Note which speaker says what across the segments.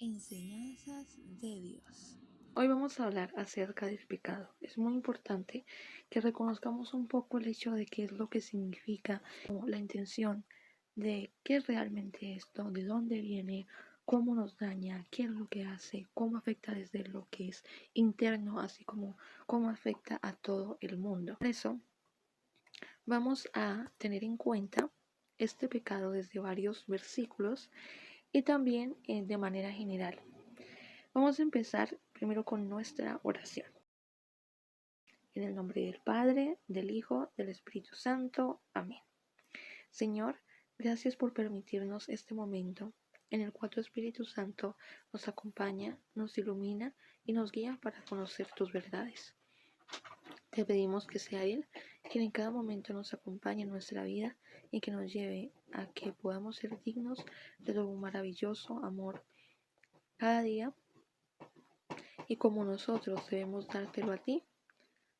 Speaker 1: Enseñanzas de Dios.
Speaker 2: Hoy vamos a hablar acerca del pecado. Es muy importante que reconozcamos un poco el hecho de qué es lo que significa, como la intención de qué es realmente esto, de dónde viene, cómo nos daña, qué es lo que hace, cómo afecta desde lo que es interno, así como cómo afecta a todo el mundo. Por eso vamos a tener en cuenta este pecado desde varios versículos y también de manera general. Vamos a empezar primero con nuestra oración. En el nombre del Padre, del Hijo, del Espíritu Santo. Amén. Señor, gracias por permitirnos este momento en el cual tu Espíritu Santo nos acompaña, nos ilumina y nos guía para conocer tus verdades. Te pedimos que sea Él quien en cada momento nos acompañe en nuestra vida y que nos lleve a que podamos ser dignos de tu maravilloso amor cada día, y como nosotros debemos dártelo a ti,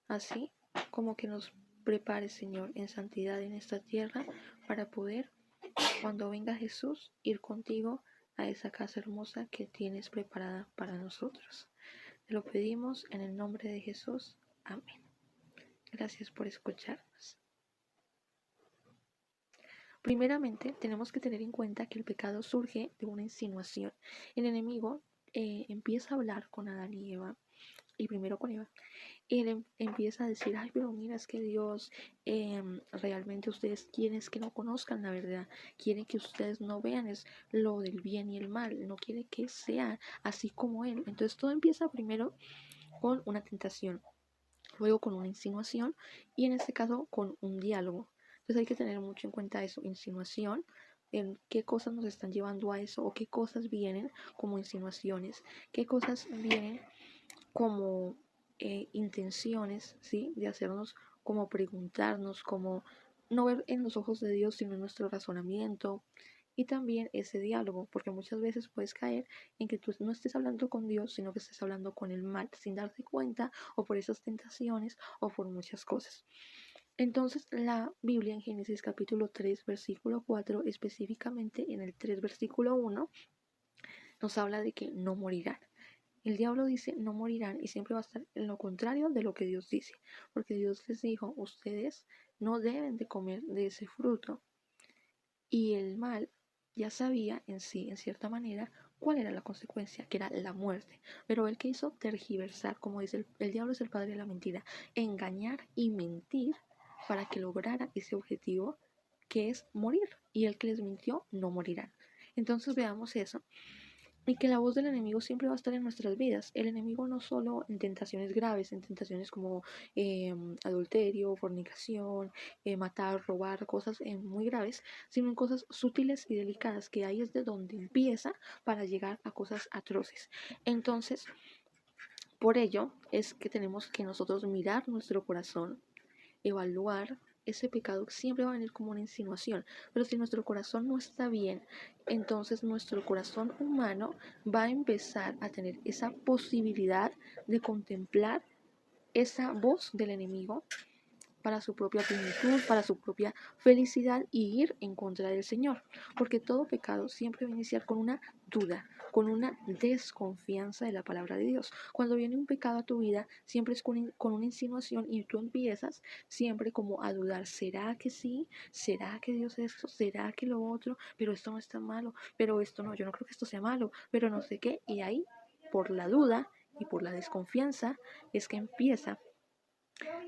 Speaker 2: así como que nos prepare, Señor, en santidad en esta tierra para poder, cuando venga Jesús, ir contigo a esa casa hermosa que tienes preparada para nosotros. Te lo pedimos en el nombre de Jesús. Amén. Gracias por escucharnos. Primeramente, tenemos que tener en cuenta que el pecado surge de una insinuación. El enemigo empieza a hablar con Adán y Eva, y primero con Eva, y él empieza a decir, ay, pero mira, es que Dios realmente ustedes quieren es que no conozcan la verdad, quieren que ustedes no vean es lo del bien y el mal, no quiere que sea así como Él. Entonces todo empieza primero con una tentación, luego con una insinuación y en este caso con un diálogo. Entonces hay que tener mucho en cuenta eso, insinuación, en qué cosas nos están llevando a eso o qué cosas vienen como insinuaciones, qué cosas vienen como intenciones, ¿sí? De hacernos como preguntarnos, como no ver en los ojos de Dios, sino en nuestro razonamiento. Y también ese diálogo, porque muchas veces puedes caer en que tú no estés hablando con Dios, sino que estés hablando con el mal, sin darte cuenta, o por esas tentaciones, o por muchas cosas. Entonces, la Biblia en Génesis capítulo 3, versículo 4, específicamente en el 3, versículo 1, nos habla de que no morirán. El diablo dice no morirán y siempre va a estar en lo contrario de lo que Dios dice, porque Dios les dijo, ustedes no deben de comer de ese fruto. Y el mal ya sabía en sí, en cierta manera, cuál era la consecuencia, que era la muerte. Pero él quiso tergiversar, como dice el diablo es el padre de la mentira, engañar y mentir para que lograra ese objetivo que es morir. Y el que les mintió no morirán. Entonces veamos eso. Y que la voz del enemigo siempre va a estar en nuestras vidas. El enemigo no solo en tentaciones graves, en tentaciones como adulterio, fornicación, matar, robar, cosas muy graves, sino en cosas sutiles y delicadas, que ahí es de donde empieza para llegar a cosas atroces. Entonces, por ello es que tenemos que nosotros mirar nuestro corazón, evaluar ese pecado. Siempre va a venir como una insinuación, pero si nuestro corazón no está bien, entonces nuestro corazón humano va a empezar a tener esa posibilidad de contemplar esa voz del enemigo para su propia plenitud, para su propia felicidad y ir en contra del Señor. Porque todo pecado siempre va a iniciar con una duda, con una desconfianza de la palabra de Dios. Cuando viene un pecado a tu vida, siempre es con una insinuación y tú empiezas siempre como a dudar, ¿será que sí? ¿Será que Dios es esto? ¿Será que lo otro? Pero esto no está malo, pero esto no, yo no creo que esto sea malo, pero no sé qué. Y ahí, por la duda y por la desconfianza, es que empieza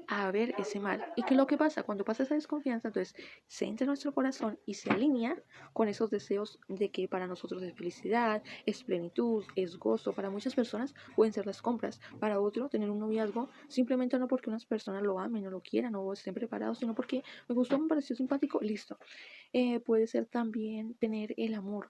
Speaker 2: a ver ese mal. ¿Y qué es lo que pasa? Cuando pasa esa desconfianza, entonces se entra en nuestro corazón y se alinea con esos deseos de que para nosotros es felicidad, es plenitud, es gozo. Para muchas personas pueden ser las compras, para otro tener un noviazgo simplemente no porque unas personas lo amen o lo quieran o estén preparados, sino porque me gustó, me pareció simpático, listo. Puede ser también tener el amor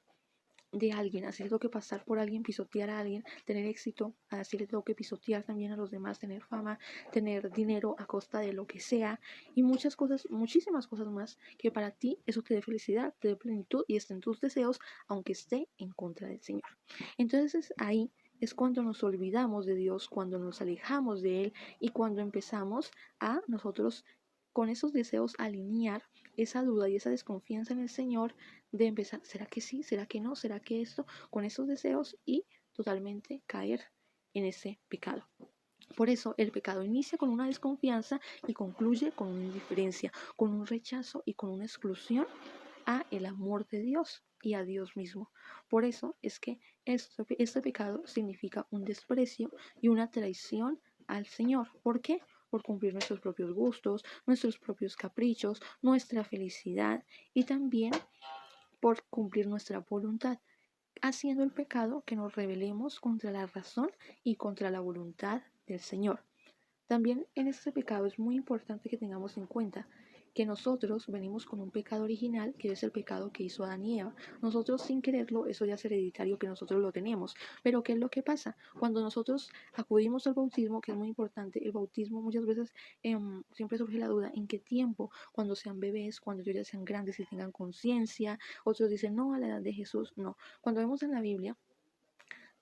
Speaker 2: de alguien, así le tengo que pasar por alguien, pisotear a alguien, tener éxito, así le tengo que pisotear también a los demás, tener fama, tener dinero a costa de lo que sea y muchas cosas, muchísimas cosas más que para ti eso te dé felicidad, te dé plenitud y esté en tus deseos, aunque esté en contra del Señor. Entonces ahí es cuando nos olvidamos de Dios, cuando nos alejamos de Él y cuando empezamos a nosotros con esos deseos alinear esa duda y esa desconfianza en el Señor de empezar, ¿será que sí? ¿Será que no? ¿Será que esto? Con esos deseos y totalmente caer en ese pecado. Por eso el pecado inicia con una desconfianza y concluye con una indiferencia, con un rechazo y con una exclusión a el amor de Dios y a Dios mismo. Por eso es que este pecado significa un desprecio y una traición al Señor. ¿Por qué? Por cumplir nuestros propios gustos, nuestros propios caprichos, nuestra felicidad y también por cumplir nuestra voluntad, haciendo el pecado que nos rebelemos contra la razón y contra la voluntad del Señor. También en este pecado es muy importante que tengamos en cuenta que nosotros venimos con un pecado original, que es el pecado que hizo Adán y Eva. Nosotros sin quererlo, eso ya es hereditario que nosotros lo tenemos. Pero ¿qué es lo que pasa? Cuando nosotros acudimos al bautismo, que es muy importante, el bautismo muchas veces siempre surge la duda, ¿en qué tiempo? Cuando sean bebés, cuando ellos ya sean grandes y tengan conciencia. Otros dicen, no, a la edad de Jesús, no. Cuando vemos en la Biblia,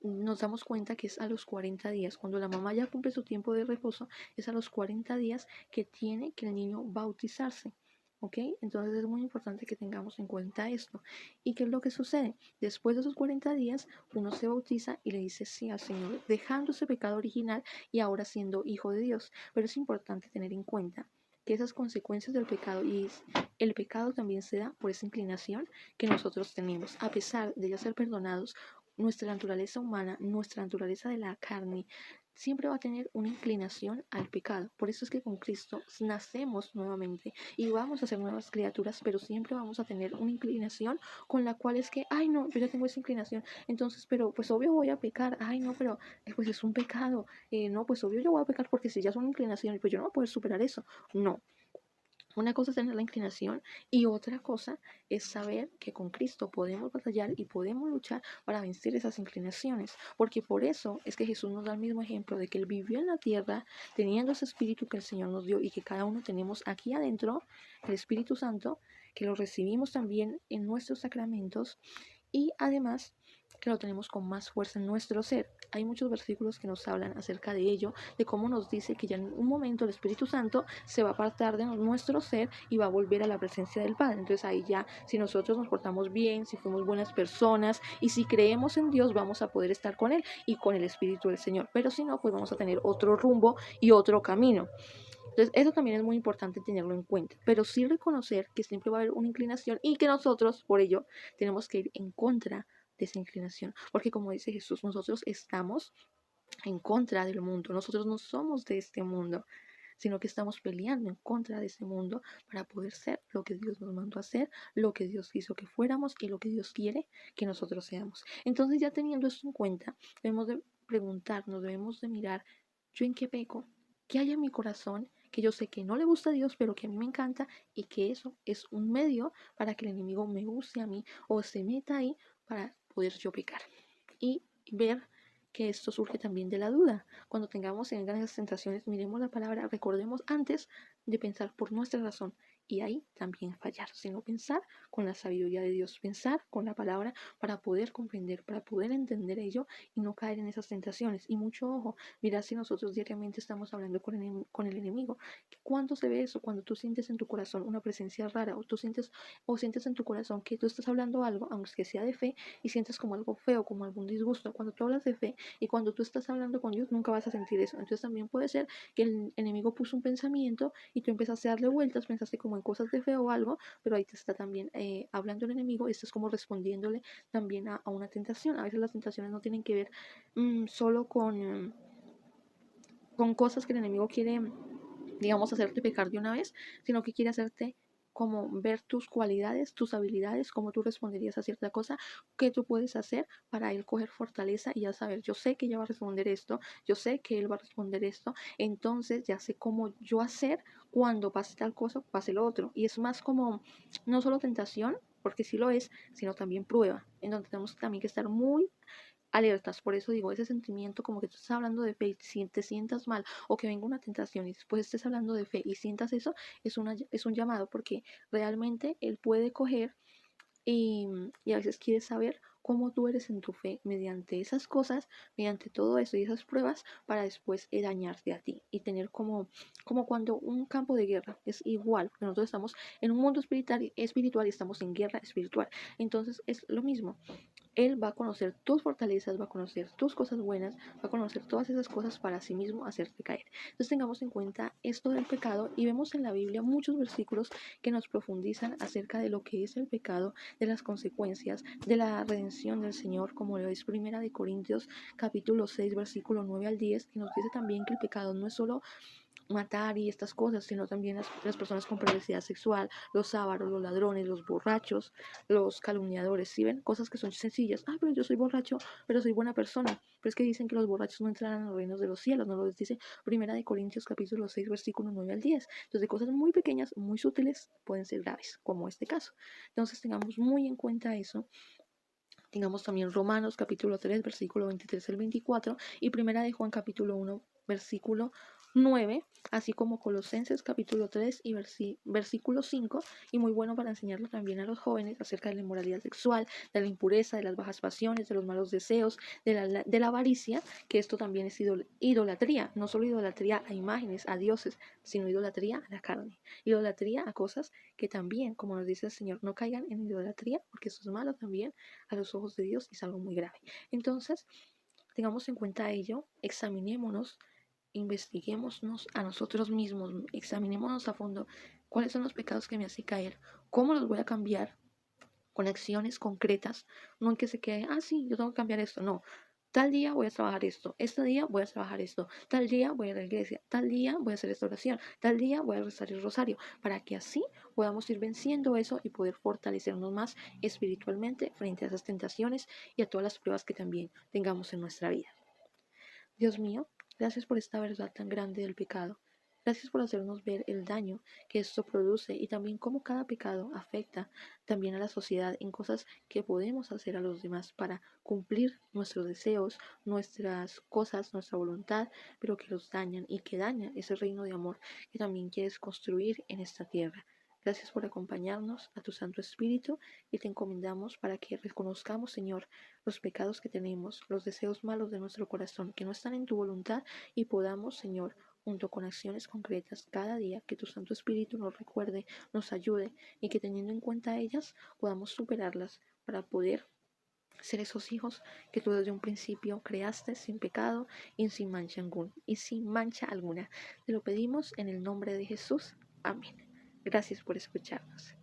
Speaker 2: nos damos cuenta que es a los 40 días, cuando la mamá ya cumple su tiempo de reposo, es a los 40 días que tiene que el niño bautizarse. ¿Ok? Entonces es muy importante que tengamos en cuenta esto. ¿Y qué es lo que sucede? Después de esos 40 días, uno se bautiza y le dice sí al Señor, dejando ese pecado original y ahora siendo hijo de Dios. Pero es importante tener en cuenta que esas consecuencias del pecado y el pecado también se da por esa inclinación que nosotros tenemos. A pesar de ya ser perdonados, nuestra naturaleza humana, nuestra naturaleza de la carne, siempre va a tener una inclinación al pecado. Por eso es que con Cristo nacemos nuevamente y vamos a ser nuevas criaturas, pero siempre vamos a tener una inclinación con la cual es que, ay no, yo ya tengo esa inclinación, entonces, pero pues obvio voy a pecar, ay no, pero pues es un pecado, no, pues obvio yo voy a pecar porque si ya es una inclinación, pues yo no voy a poder superar eso. No, una cosa es tener la inclinación y otra cosa es saber que con Cristo podemos batallar y podemos luchar para vencer esas inclinaciones. Porque por eso es que Jesús nos da el mismo ejemplo de que Él vivió en la tierra teniendo ese espíritu que el Señor nos dio y que cada uno tenemos aquí adentro, el Espíritu Santo, que lo recibimos también en nuestros sacramentos y además que lo tenemos con más fuerza en nuestro ser. Hay muchos versículos que nos hablan acerca de ello, de cómo nos dice que ya en un momento el Espíritu Santo se va a apartar de nuestro ser y va a volver a la presencia del Padre. Entonces ahí ya, si nosotros nos portamos bien, si fuimos buenas personas y si creemos en Dios, vamos a poder estar con Él y con el Espíritu del Señor. Pero si no, pues vamos a tener otro rumbo y otro camino. Entonces, eso también es muy importante tenerlo en cuenta, pero sí reconocer que siempre va a haber una inclinación y que nosotros, por ello, tenemos que ir en contra de esa inclinación, porque como dice Jesús, nosotros estamos en contra del mundo, nosotros no somos de este mundo, sino que estamos peleando en contra de ese mundo para poder ser lo que Dios nos mandó a ser, lo que Dios quiso que fuéramos y lo que Dios quiere que nosotros seamos. Entonces, ya teniendo esto en cuenta, debemos de preguntarnos, debemos de mirar, ¿yo en qué peco? ¿Qué hay en mi corazón? Que yo sé que no le gusta a Dios, pero que a mí me encanta y que eso es un medio para que el enemigo me use a mí o se meta ahí para poder yo pecar. Y ver que esto surge también de la duda. Cuando tengamos en grandes tentaciones, miremos la palabra, recordemos antes de pensar por nuestra razón y ahí también fallar, sino pensar con la sabiduría de Dios, pensar con la palabra para poder comprender, para poder entender ello y no caer en esas tentaciones. Y mucho ojo, mira si nosotros diariamente estamos hablando con el enemigo. ¿Cuándo se ve eso? Cuando tú sientes en tu corazón una presencia rara o tú sientes en tu corazón que tú estás hablando algo, aunque sea de fe, y sientes como algo feo, como algún disgusto. Cuando tú hablas de fe y cuando tú estás hablando con Dios, nunca vas a sentir eso. Entonces también puede ser que el enemigo puso un pensamiento y tú empezaste a darle vueltas, pensaste como en cosas de fe o algo, pero ahí te está también hablando el enemigo y estás como respondiéndole también a una tentación. A veces las tentaciones no tienen que ver solo con cosas que el enemigo quiere, digamos, hacerte pecar de una vez, sino que quiere hacerte como ver tus cualidades, tus habilidades, cómo tú responderías a cierta cosa, qué tú puedes hacer para él coger fortaleza y ya saber, yo sé que ella va a responder esto, yo sé que él va a responder esto, entonces ya sé cómo yo hacer cuando pase tal cosa, pase lo otro. Y es más como, no solo tentación, porque sí lo es, sino también prueba, en donde tenemos también que estar muy alertas. Por eso digo, ese sentimiento como que tú estás hablando de fe y si te sientas mal o que venga una tentación y después estés hablando de fe y sientas eso, es un llamado porque realmente él puede coger y a veces quiere saber cómo tú eres en tu fe mediante esas cosas, mediante todo eso y esas pruebas, para después dañarte a ti y tener como cuando un campo de guerra es igual, porque nosotros estamos en un mundo espiritual y estamos en guerra espiritual. Entonces es lo mismo. Él va a conocer tus fortalezas, va a conocer tus cosas buenas, va a conocer todas esas cosas para sí mismo hacerte caer. Entonces tengamos en cuenta esto del pecado y vemos en la Biblia muchos versículos que nos profundizan acerca de lo que es el pecado, de las consecuencias, de la redención del Señor, como lo es Primera de Corintios capítulo 6 versículo 9 al 10, que nos dice también que el pecado no es solo matar y estas cosas, sino también las personas con perversidad sexual, los ávaros, los ladrones, los borrachos, los calumniadores. ¿Sí ven? Cosas que son sencillas. Ah, pero yo soy borracho, pero soy buena persona. Pero es que dicen que los borrachos no entrarán a los reinos de los cielos, no lo dice Primera de Corintios capítulo 6 versículo 9 al 10. Entonces, de cosas muy pequeñas, muy sutiles, pueden ser graves, como este caso. Entonces, tengamos muy en cuenta eso. Tengamos también Romanos capítulo 3, versículo 23 al 24 y Primera de Juan capítulo 1, versículo 9, así como Colosenses capítulo 3 y versículo 5, y muy bueno para enseñarlo también a los jóvenes acerca de la inmoralidad sexual, de la impureza, de las bajas pasiones, de los malos deseos, de la avaricia, que esto también es idolatría, no solo idolatría a imágenes, a dioses, sino idolatría a la carne, idolatría a cosas que también, como nos dice el Señor, no caigan en idolatría, porque eso es malo también a los ojos de Dios y es algo muy grave. Entonces, tengamos en cuenta ello, examinémonos, investiguémonos a nosotros mismos, examinémonos a fondo cuáles son los pecados que me hacen caer, cómo los voy a cambiar con acciones concretas, no en que se quede, ah, sí, yo tengo que cambiar esto, no. Tal día voy a trabajar esto, este día voy a trabajar esto, tal día voy a la iglesia, tal día voy a hacer esta oración, tal día voy a rezar el rosario, para que así podamos ir venciendo eso y poder fortalecernos más espiritualmente frente a esas tentaciones y a todas las pruebas que también tengamos en nuestra vida. Dios mío, gracias por esta verdad tan grande del pecado. Gracias por hacernos ver el daño que esto produce y también cómo cada pecado afecta también a la sociedad en cosas que podemos hacer a los demás para cumplir nuestros deseos, nuestras cosas, nuestra voluntad, pero que los dañan y que dañan ese reino de amor que también quieres construir en esta tierra. Gracias por acompañarnos a tu Santo Espíritu y te encomendamos para que reconozcamos, Señor, los pecados que tenemos, los deseos malos de nuestro corazón que no están en tu voluntad y podamos, Señor, junto con acciones concretas cada día, que tu Santo Espíritu nos recuerde, nos ayude y que teniendo en cuenta ellas podamos superarlas para poder ser esos hijos que tú desde un principio creaste sin pecado y sin mancha alguna. Te lo pedimos en el nombre de Jesús. Amén. Gracias por escucharnos.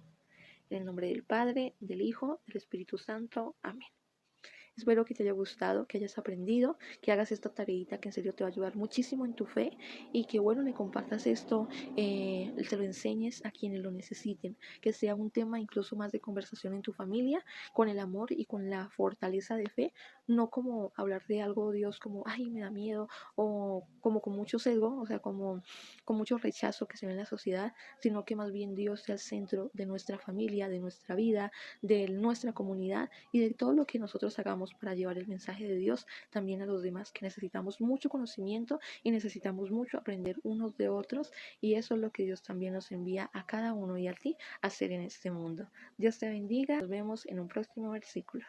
Speaker 2: En el nombre del Padre, del Hijo, del Espíritu Santo. Amén. Espero que te haya gustado, que hayas aprendido, que hagas esta tareita que en serio te va a ayudar muchísimo en tu fe y que bueno, le compartas esto, te lo enseñes a quienes lo necesiten, que sea un tema incluso más de conversación en tu familia, con el amor y con la fortaleza de fe, no como hablar de algo, Dios, como, ay, me da miedo, o como con mucho sesgo, o sea, como con mucho rechazo que se ve en la sociedad, sino que más bien Dios sea el centro de nuestra familia, de nuestra vida, de nuestra comunidad y de todo lo que nosotros hagamos para llevar el mensaje de Dios también a los demás, que necesitamos mucho conocimiento y necesitamos mucho aprender unos de otros, y eso es lo que Dios también nos envía a cada uno y a ti a hacer en este mundo. Dios te bendiga, nos vemos en un próximo versículo.